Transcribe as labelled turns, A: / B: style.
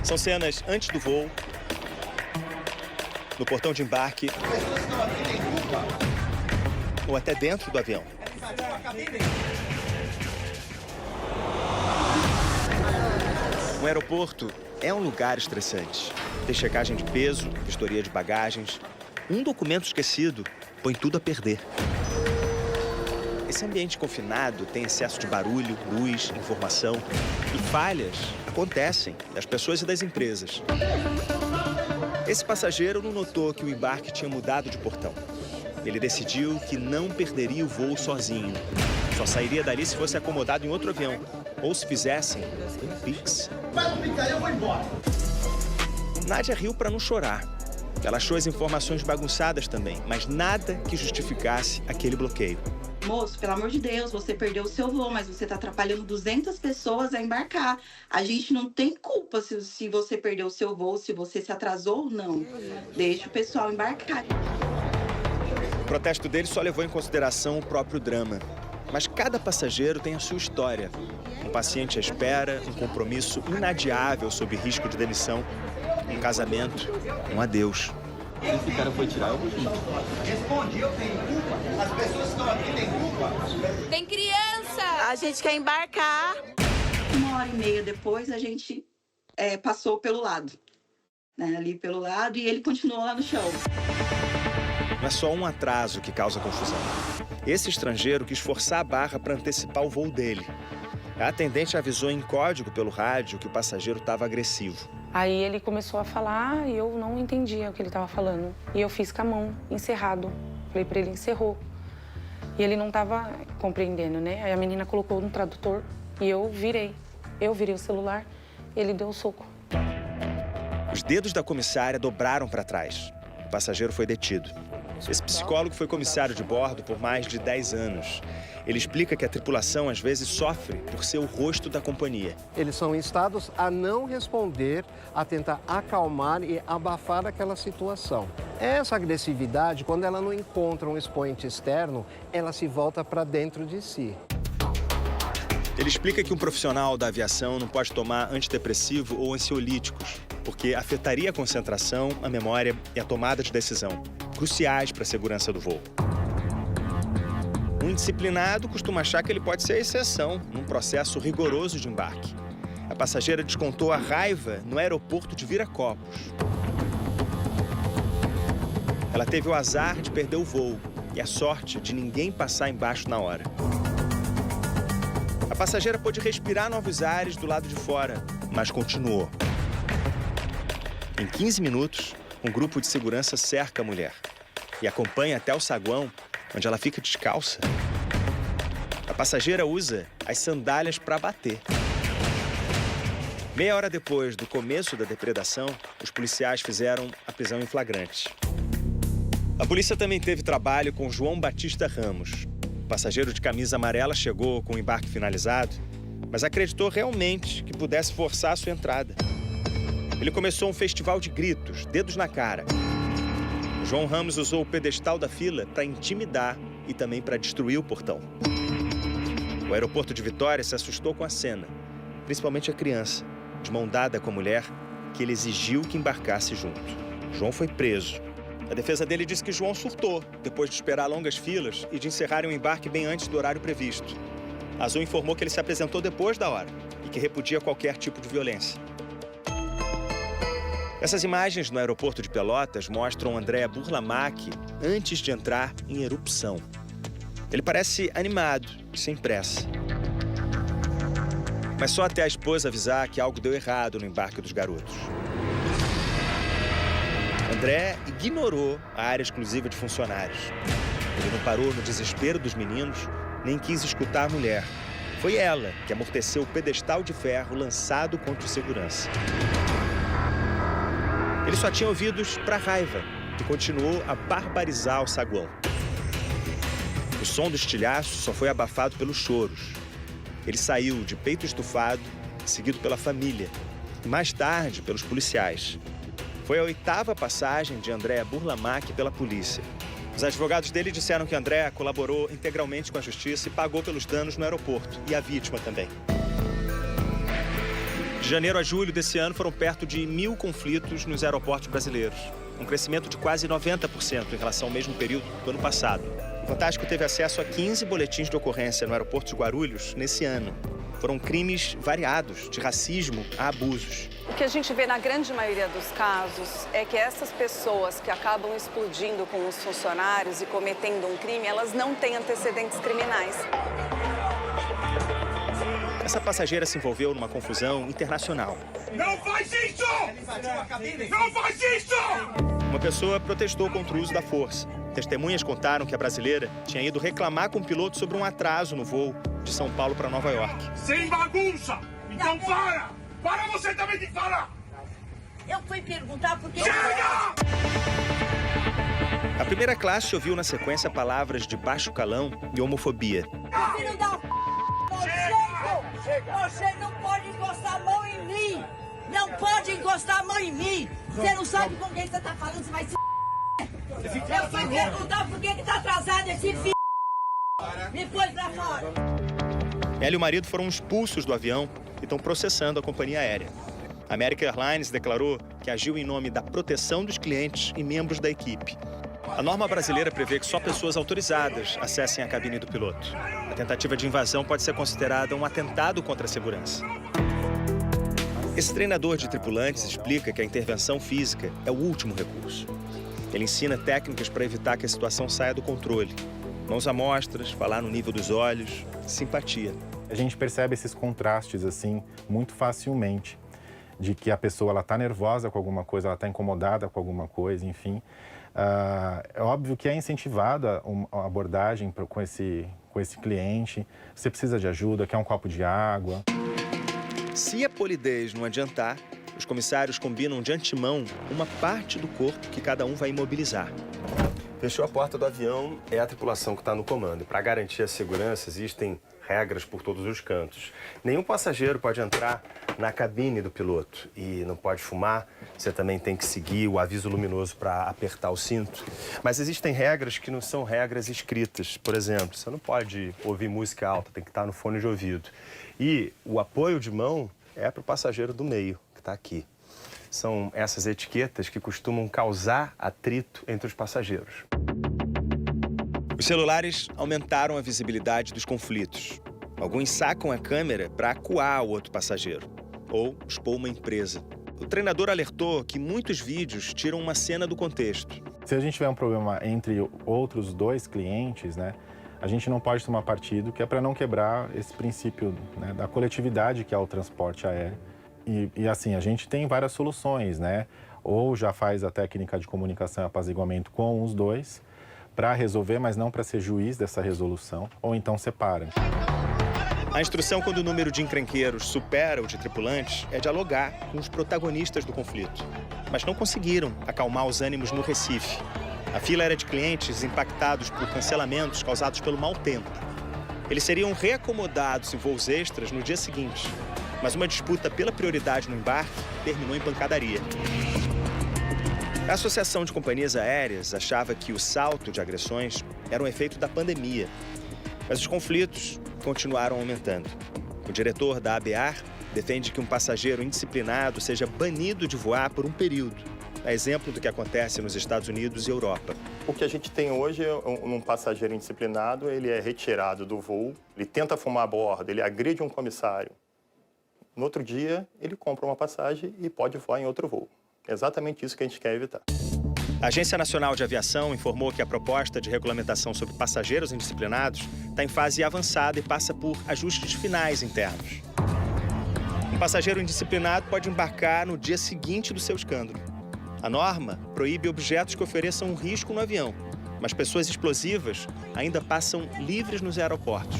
A: São cenas antes do voo, no portão de embarque ou até dentro do avião. O aeroporto é um lugar estressante. Tem checagem de peso, vistoria de bagagens. Um documento esquecido põe tudo a perder. Esse ambiente confinado tem excesso de barulho, luz, informação. E falhas acontecem das pessoas e das empresas. Esse passageiro não notou que o embarque tinha mudado de portão. Ele decidiu que não perderia o voo sozinho. Só sairia dali se fosse acomodado em outro avião. Ou se fizessem um Pix.
B: Faz um Pix aí, eu vou embora.
A: Nádia riu para não chorar. Ela achou as informações bagunçadas também, mas nada que justificasse aquele bloqueio.
C: Moço, pelo amor de Deus, você perdeu o seu voo, mas você está atrapalhando 200 pessoas a embarcar. A gente não tem culpa se você perdeu o seu voo, se você se atrasou ou não. Deixa o pessoal embarcar.
A: O protesto dele só levou em consideração o próprio drama. Mas cada passageiro tem a sua história. Um paciente à espera, um compromisso inadiável sob risco de demissão, um casamento, um adeus.
D: Esse cara foi tirar, eu vou junto.
B: Respondi, eu tenho culpa. As pessoas que estão aqui têm culpa.
E: Tem criança!
F: A gente quer embarcar.
C: 1h30 depois, a gente passou pelo lado. Né, ali pelo lado, e ele continuou lá no chão.
A: Não é só um atraso que causa confusão. Esse estrangeiro quis forçar a barra para antecipar o voo dele. A atendente avisou em código pelo rádio que o passageiro estava agressivo.
G: Aí ele começou a falar e eu não entendia o que ele estava falando. E eu fiz com a mão, encerrado. Falei para ele, encerrou. E ele não estava compreendendo, né? Aí a menina colocou no tradutor e eu virei. Eu virei o celular, ele deu o soco.
A: Os dedos da comissária dobraram para trás. O passageiro foi detido. Esse psicólogo foi comissário de bordo por mais de 10 anos. Ele explica que a tripulação, às vezes, sofre por ser o rosto da companhia.
H: Eles são instados a não responder, a tentar acalmar e abafar aquela situação. Essa agressividade, quando ela não encontra um expoente externo, ela se volta para dentro de si.
A: Ele explica que um profissional da aviação não pode tomar antidepressivo ou ansiolíticos, porque afetaria a concentração, a memória e a tomada de decisão, cruciais para a segurança do voo. Um indisciplinado costuma achar que ele pode ser a exceção num processo rigoroso de embarque. A passageira descontou a raiva no aeroporto de Viracopos. Ela teve o azar de perder o voo e a sorte de ninguém passar embaixo na hora. A passageira pôde respirar novos ares do lado de fora, mas continuou. Em 15 minutos, um grupo de segurança cerca a mulher e acompanha até o saguão, onde ela fica descalça. A passageira usa as sandálias para bater. Meia hora depois do começo da depredação, os policiais fizeram a prisão em flagrante. A polícia também teve trabalho com João Batista Ramos. O passageiro de camisa amarela chegou com o embarque finalizado, mas acreditou realmente que pudesse forçar a sua entrada. Ele começou um festival de gritos, dedos na cara. O João Ramos usou o pedestal da fila para intimidar e também para destruir o portão. O aeroporto de Vitória se assustou com a cena, principalmente a criança, de mão dada com a mulher, que ele exigiu que embarcasse junto. João foi preso. A defesa dele disse que João surtou, depois de esperar longas filas e de encerrarem o embarque bem antes do horário previsto. A Azul informou que ele se apresentou depois da hora e que repudia qualquer tipo de violência. Essas imagens no aeroporto de Pelotas mostram André Burlamac antes de entrar em erupção. Ele parece animado e sem pressa. Mas só até a esposa avisar que algo deu errado no embarque dos garotos. André ignorou a área exclusiva de funcionários. Ele não parou no desespero dos meninos, nem quis escutar a mulher. Foi ela que amorteceu o pedestal de ferro lançado contra o segurança. Ele só tinha ouvidos para raiva e continuou a barbarizar o saguão. O som do estilhaço só foi abafado pelos choros. Ele saiu de peito estufado, seguido pela família, e mais tarde pelos policiais. Foi a 8ª passagem de André Burlamac pela polícia. Os advogados dele disseram que André colaborou integralmente com a justiça e pagou pelos danos no aeroporto, e a vítima também. janeiro a julho desse ano foram perto de 1.000 conflitos nos aeroportos brasileiros, um crescimento de quase 90% em relação ao mesmo período do ano passado. O Fantástico teve acesso a 15 boletins de ocorrência no aeroporto de Guarulhos nesse ano. Foram crimes variados, de racismo a abusos.
E: O que a gente vê na grande maioria dos casos é que essas pessoas que acabam explodindo com os funcionários e cometendo um crime, elas não têm antecedentes criminais.
A: Essa passageira se envolveu numa confusão internacional.
B: Não faz isso! Não faz isso!
A: Uma pessoa protestou contra o uso da força. Testemunhas contaram que a brasileira tinha ido reclamar com o piloto sobre um atraso no voo de São Paulo para Nova York.
B: Sem bagunça! Então para! Para você também de falar!
I: Eu fui perguntar por que...
B: Chega!
A: A primeira classe ouviu na sequência palavras de baixo calão e homofobia.
I: Filho da... Você não pode encostar a mão em mim! Não pode encostar a mão em mim! Você não sabe com quem você tá falando, você vai se... Eu fui perguntar por que tá atrasado esse filho. Me pôs pra fora.
A: Ela e o marido foram expulsos do avião e estão processando a companhia aérea. A American Airlines declarou que agiu em nome da proteção dos clientes e membros da equipe. A norma brasileira prevê que só pessoas autorizadas acessem a cabine do piloto. A tentativa de invasão pode ser considerada um atentado contra a segurança. Esse treinador de tripulantes explica que a intervenção física é o último recurso. Ele ensina técnicas para evitar que a situação saia do controle. Mãos à mostras, falar no nível dos olhos, simpatia.
J: A gente percebe esses contrastes assim muito facilmente, de que a pessoa está nervosa com alguma coisa, ela está incomodada com alguma coisa, enfim. É óbvio que é incentivada a abordagem com esse cliente. Você precisa de ajuda, quer um copo de água.
A: Se a polidez não adiantar, os comissários combinam de antemão uma parte do corpo que cada um vai imobilizar.
K: Fechou a porta do avião, é a tripulação que está no comando. Para garantir a segurança, existem regras por todos os cantos. Nenhum passageiro pode entrar na cabine do piloto e não pode fumar. Você também tem que seguir o aviso luminoso para apertar o cinto. Mas existem regras que não são regras escritas. Por exemplo, você não pode ouvir música alta, tem que estar no fone de ouvido. E o apoio de mão é para o passageiro do meio, que está aqui. São essas etiquetas que costumam causar atrito entre os passageiros.
A: Os celulares aumentaram a visibilidade dos conflitos. Alguns sacam a câmera para acuar o outro passageiro ou expor uma empresa. O treinador alertou que muitos vídeos tiram uma cena do contexto.
J: Se a gente tiver um problema entre outros dois clientes, né, a gente não pode tomar partido, que é para não quebrar esse princípio, né, da coletividade que é o transporte aéreo. E assim, a gente tem várias soluções, né? Ou já faz a técnica de comunicação e apaziguamento com os dois para resolver, mas não para ser juiz dessa resolução, ou então separa.
A: A instrução, quando o número de encrenqueiros supera o de tripulantes, é dialogar com os protagonistas do conflito. Mas não conseguiram acalmar os ânimos no Recife. A fila era de clientes impactados por cancelamentos causados pelo mau tempo. Eles seriam reacomodados em voos extras no dia seguinte. Mas uma disputa pela prioridade no embarque terminou em pancadaria. A Associação de Companhias Aéreas achava que o salto de agressões era um efeito da pandemia. Mas os conflitos continuaram aumentando. O diretor da ABAR defende que um passageiro indisciplinado seja banido de voar por um período. É exemplo do que acontece nos Estados Unidos e Europa.
K: O que a gente tem hoje é um passageiro indisciplinado, ele é retirado do voo, ele tenta fumar a bordo, ele agride um comissário. No outro dia, ele compra uma passagem e pode voar em outro voo. É exatamente isso que a gente quer evitar.
A: A Agência Nacional de Aviação informou que a proposta de regulamentação sobre passageiros indisciplinados está em fase avançada e passa por ajustes finais internos. Um passageiro indisciplinado pode embarcar no dia seguinte do seu escândalo. A norma proíbe objetos que ofereçam um risco no avião, mas pessoas explosivas ainda passam livres nos aeroportos.